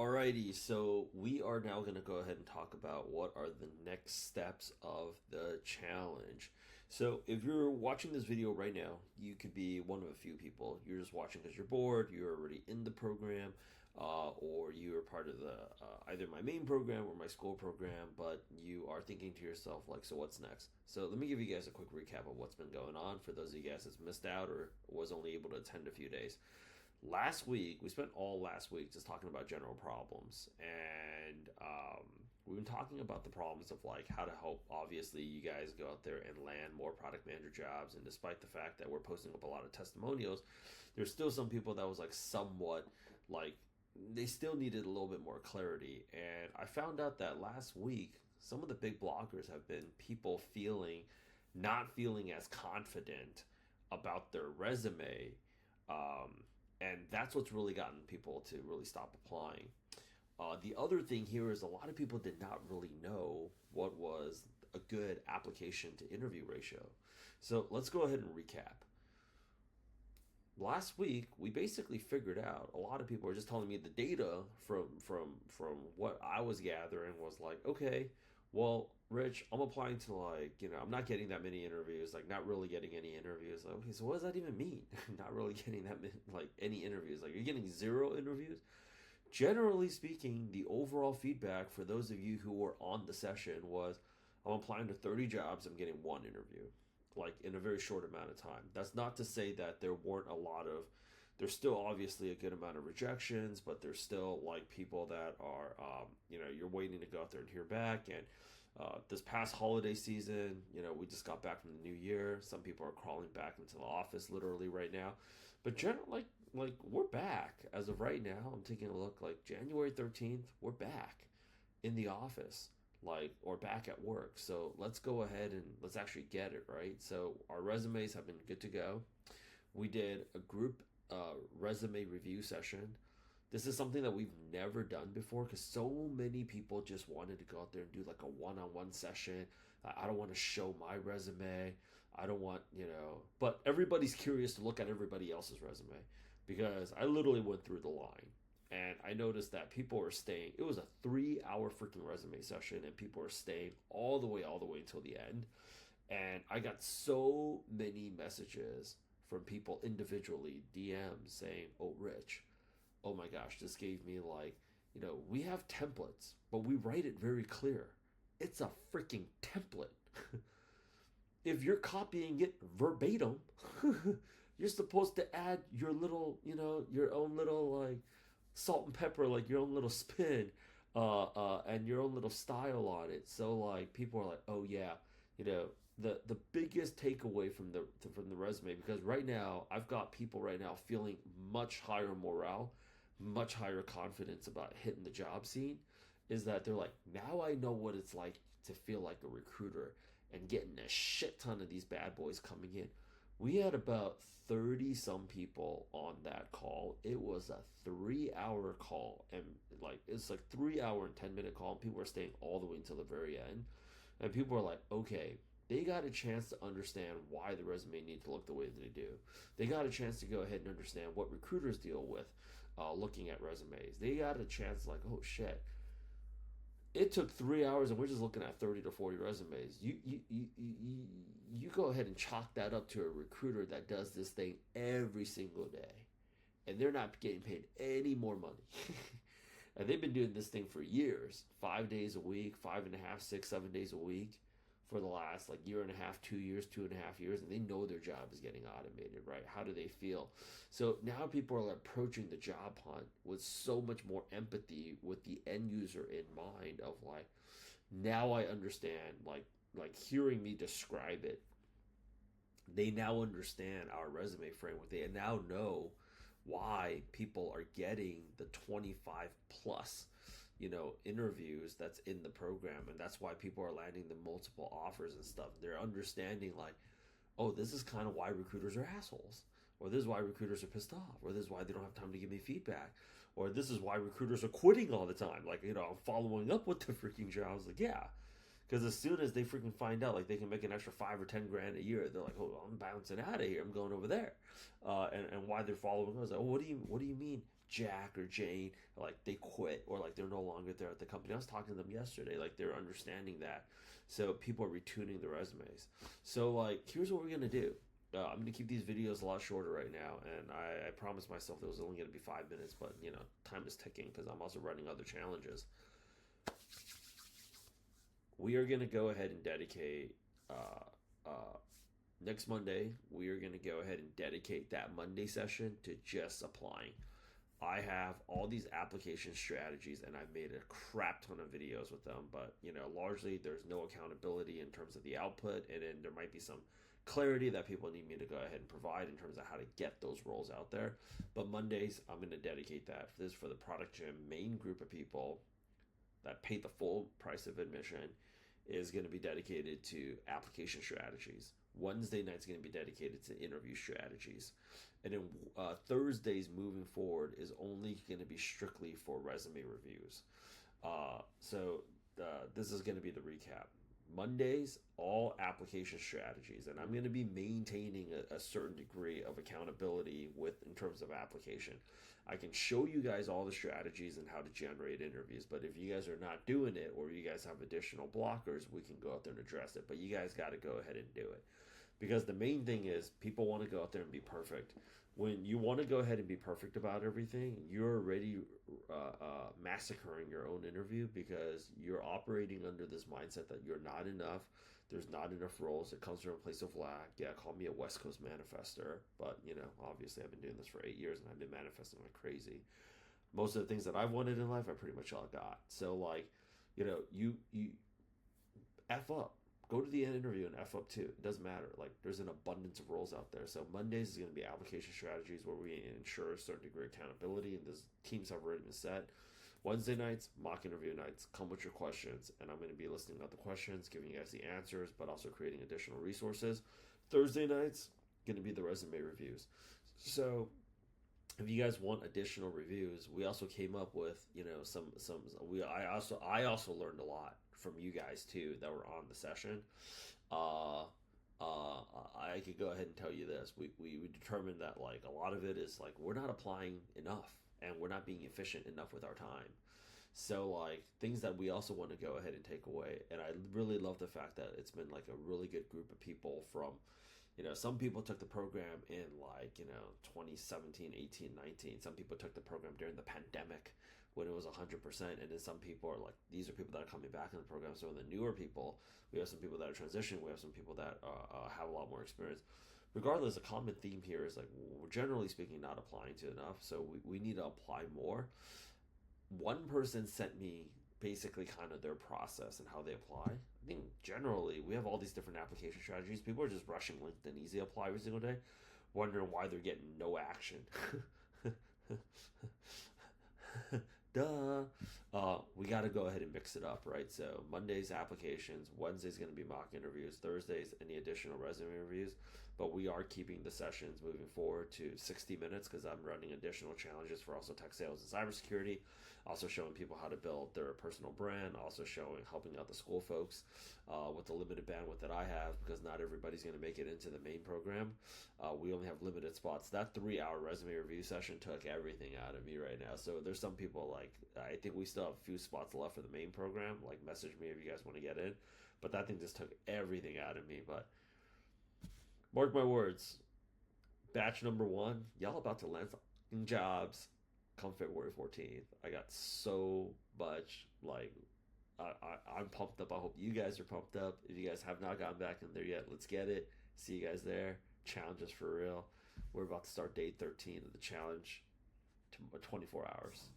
Alrighty, so we are now going to go ahead and talk about what are the next steps of the challenge. So, if you're watching this video right now, you could be one of a few people. You're just watching because you're bored, you're already in the program, or you are part of the either my main program or my school program, but you are thinking to yourself, like, so what's next? So, let me give you guys a quick recap of what's been going on for those of you guys that's missed out or was only able to attend a few days. Last week, we spent all last week just talking about general problems, and we've been talking about the problems of like how to help. Obviously, you guys go out there and land more product manager jobs, and despite the fact that we're posting up a lot of testimonials, there's still some people that was like somewhat like they still needed a little bit more clarity. And I found out that last week, some of the big bloggers have been people not feeling as confident about their resume. And that's what's really gotten people to really stop applying. The other thing here is a lot of people did not really know what was a good application to interview ratio. So let's go ahead and recap. Last week, we basically figured out a lot of people are just telling me the data from what I was gathering was like, okay, well, Rich, I'm applying to I'm not getting that many interviews, like not really getting any interviews. Like, okay, so what does that even mean? Not really getting that many, like any interviews. Like you're getting zero interviews. Generally speaking, the overall feedback for those of you who were on the session was, I'm applying to 30 jobs, I'm getting one interview, like in a very short amount of time. That's not to say that there weren't there's still obviously a good amount of rejections, but there's still like people that are, you're waiting to go out there and hear back. And this past holiday season, we just got back from the new year. Some people are crawling back into the office literally right now. But generally, like we're back as of right now. I'm taking a look like January 13th, we're back in the office, like, or back at work. So let's go ahead and let's actually get it, right? So our resumes have been good to go. We did a group resume review session. This is something that we've never done before because so many people just wanted to go out there and do like a one-on-one session. I don't want to show my resume. I don't want, but everybody's curious to look at everybody else's resume because I literally went through the line and I noticed that people were staying. It was a 3-hour freaking resume session and people were staying all the way until the end. And I got so many messages from people individually, DMs saying, oh, Rich, oh my gosh, this gave me we have templates, but we write it very clear. It's a freaking template. If you're copying it verbatim, you're supposed to add your little, your own little salt and pepper, like your own little spin, and your own little style on it. So like people are like, oh yeah, the biggest takeaway from the resume, because right now I've got people right now feeling much higher morale, much higher confidence about hitting the job scene, is that they're like, now I know what it's like to feel like a recruiter and getting a shit ton of these bad boys coming in. We had about 30 some people on that call. It was a 3-hour call, and it's like 3-hour and 10-minute call, and people were staying all the way until the very end. And people were like, okay, they got a chance to understand why the resume needs to look the way that they do. They got a chance to go ahead and understand what recruiters deal with looking at resumes. They got a chance like, oh shit, it took 3 hours and we're just looking at 30 to 40 resumes. You go ahead and chalk that up to a recruiter that does this thing every single day, and they're not getting paid any more money. And they've been doing this thing for years, 5 days a week, 5.5, 6, 7 days a week, for the last year and a half, 2 years, 2.5 years, and they know their job is getting automated, right? How do they feel? So now people are approaching the job hunt with so much more empathy with the end user in mind of now I understand, like hearing me describe it, they now understand our resume framework. They now know why people are getting the 25 plus interviews that's in the program, and that's why people are landing the multiple offers and stuff. They're understanding oh, this is kind of why recruiters are assholes, or this is why recruiters are pissed off, or this is why they don't have time to give me feedback, or this is why recruiters are quitting all the time. I'm following up with the freaking jobs. Yeah, because as soon as they freaking find out they can make an extra 5 or 10 grand a year, they're like, oh, I'm bouncing out of here, I'm going over there. And why they're following us, oh, what do you mean Jack or Jane, like they quit or like they're no longer there at the company. I was talking to them yesterday, like they're understanding that. So people are retuning the resumes. So like, here's what we're gonna do. I'm gonna keep these videos a lot shorter right now, and I promised myself it was only gonna be 5 minutes, but you know, time is ticking because I'm also running other challenges. We are gonna go ahead and dedicate next Monday. We are gonna go ahead and dedicate that Monday session to just applying. I have all these application strategies and I've made a crap ton of videos with them, but you know, largely there's no accountability in terms of the output, and then there might be some clarity that people need me to go ahead and provide in terms of how to get those roles out there. But Mondays, I'm going to dedicate that. This is for the Product Gym main group of people that pay the full price of admission, is going to be dedicated to application strategies. Wednesday night's going to be dedicated to interview strategies. And then Thursdays moving forward is only going to be strictly for resume reviews. So this is going to be the recap. Mondays, all application strategies, and I'm going to be maintaining a certain degree of accountability with in terms of application. I can show you guys all the strategies and how to generate interviews, but if you guys are not doing it or you guys have additional blockers, we can go out there and address it. But you guys got to go ahead and do it, because the main thing is people want to go out there and be perfect. When you want to go ahead and be perfect about everything, you're already massacring your own interview, because you're operating under this mindset that you're not enough. There's not enough roles. It comes from a place of lack. Yeah, call me a West Coast manifester, but you know, obviously I've been doing this for 8 years and I've been manifesting like crazy. Most of the things that I've wanted in life, I pretty much all got. So like, you know, you F up. Go to the interview and F up too. It doesn't matter. Like, there's an abundance of roles out there. So Mondays is going to be application strategies, where we ensure a certain degree of accountability, and those teams have already been set. Wednesday nights, mock interview nights. Come with your questions, and I'm going to be listening out the questions, giving you guys the answers, but also creating additional resources. Thursday nights, going to be the resume reviews. So if you guys want additional reviews, we also came up with, you know, I also learned a lot from you guys too that were on the session. I could go ahead and tell you this. We determined that like a lot of it is like we're not applying enough and we're not being efficient enough with our time. So like things that we also want to go ahead and take away. And I really love the fact that it's been like a really good group of people from, you know, some people took the program in like, you know, 2017, 18, 19. Some people took the program during the pandemic when it was 100%. And then some people are like, these are people that are coming back in the program. So the newer people, we have some people that are transitioning. We have some people that have a lot more experience. Regardless, a common theme here is like, we're generally speaking not applying to enough. So we need to apply more. One person sent me basically kind of their process and how they apply. I think generally we have all these different application strategies. People are just rushing LinkedIn Easy Apply every single day, wondering why they're getting no action. Duh. We got to go ahead and mix it up, right? So Monday's applications, Wednesday's going to be mock interviews, Thursday's any additional resume reviews. But we are keeping the sessions moving forward to 60 minutes because I'm running additional challenges for also tech sales and cybersecurity. Also showing people how to build their personal brand. Also helping out the school folks with the limited bandwidth that I have, because not everybody's going to make it into the main program. We only have limited spots. That 3-hour resume review session took everything out of me right now. So there's some people like, I think we still have a few spots left for the main program. Like, message me if you guys want to get in. But that thing just took everything out of me. But mark my words, batch number 1, y'all about to land some jobs come February 14th. I got so much, like, I'm pumped up. I hope you guys are pumped up. If you guys have not gotten back in there yet, let's get it. See you guys there. Challenges for real. We're about to start day 13 of the challenge, 24 hours.